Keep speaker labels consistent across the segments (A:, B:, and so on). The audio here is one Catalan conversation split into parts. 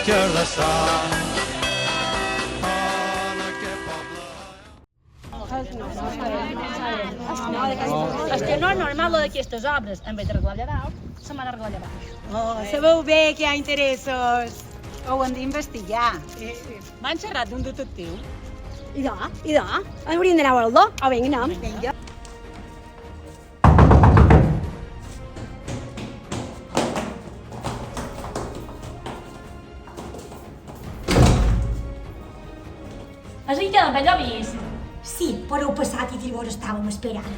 A: esquerdassar.
B: És que no és normal d'aquestes obres. En vez d'arreglar allà dalt, se m'ha d'arreglar allà baix.
C: Oh, sabeu bé que hi ha interessos. Ho hem d'investigar. M'han xerrat d'un detectiu.
B: Idò, hauríem d'anar a veure-lo. O vinga, anem.
C: Vinga.
B: És aquí que l'hem vist.
D: Sí, però heu passat i llavors estàvem esperant.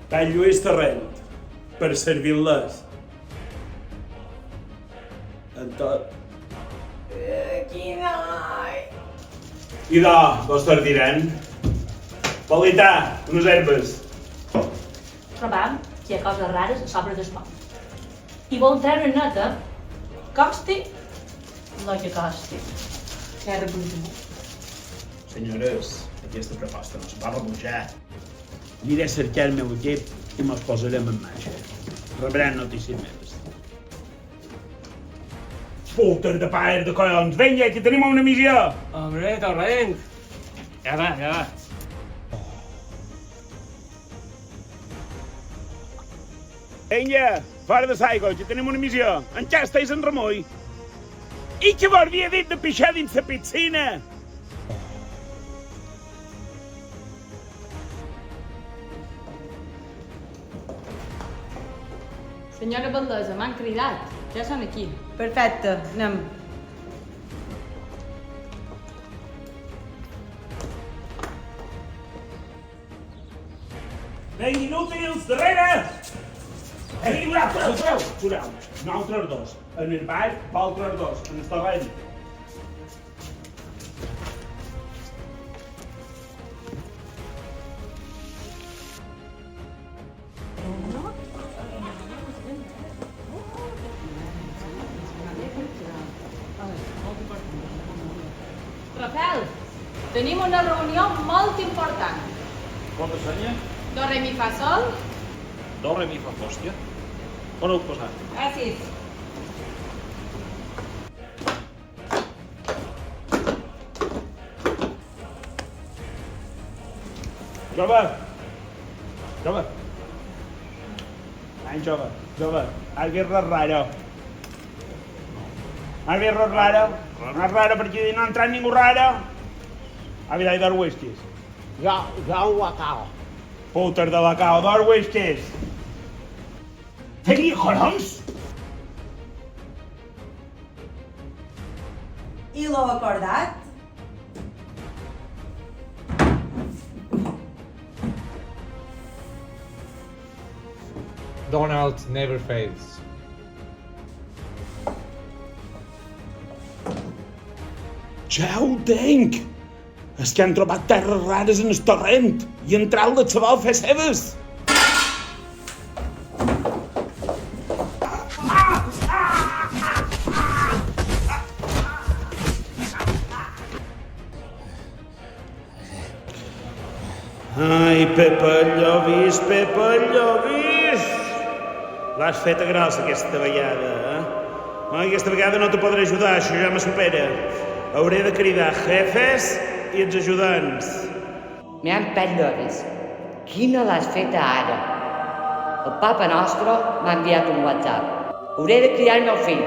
E: Per Lluís Torrent, per servir-les. En tot.
C: Quin noi!
E: Idò, vos tardirem. Polita, unes herbes.
B: Trobam que hi ha coses rares a sobre del pont. I vol treure neta, costi el que costi.
C: Que rebutjo.
E: Senyores, aquesta proposta no es va rebutjar. Aniré a cercar el meu equip i mos posarem en marxa. Rebran notícies meves. Puter de pares de collons! Vinga, que tenim una missió!
F: Hombre, Torrent! Ja va.
E: Vinga, fora de l'aigua, que tenim una missió. En Xasta i en Ramoi. I que vos havia dit de pixar dins la piscina?
G: Senyora Valdesa, m'han cridat. Ja som aquí.
C: Perfecte, anem.
E: Vinga, inútils, darrere! Atureu! Nosaltres dos. En el ball, vosaltres dos. En el terreny.
G: Rafael, tenim una reunió molt important.
F: Quanta senya?
G: Do, re, mi, fa, sol.
F: Do, re, mi, fa, hòstia. On heu posat?
G: Gràcies.
E: Jove. Ai, jove. Algo raro. Algo raro. No és raro perquè no ha entrat ningú raro. Havia de 2 whiskies.
F: Ja un guacao.
E: Puter de bacao, 2 whiskies. Tenia collons?
C: I l'heu acordat?
H: Donald never fails.
E: Ja ho tenc! És que han trobat terres rares en el torrent i entrat les se vol fer seves. Ai, Pepa Llovis! L'has feta grossa aquesta vegada, eh? Ai, aquesta vegada no te podré ajudar, això ja me supera. Hauré de cridar jefes i els ajudants.
I: M'han Lloris, quina l'has feta ara? El papa nostre m'ha enviat un WhatsApp. Hauré de cridar el meu fill.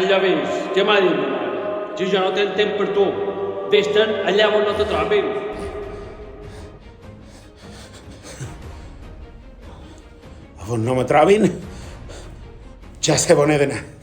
F: Llovis, què m'ha dit ma mare? Si jo no tenc temps per tu, vés-te'n allà on no te trobin.
E: On no me trobin, ja sé on he d'anar.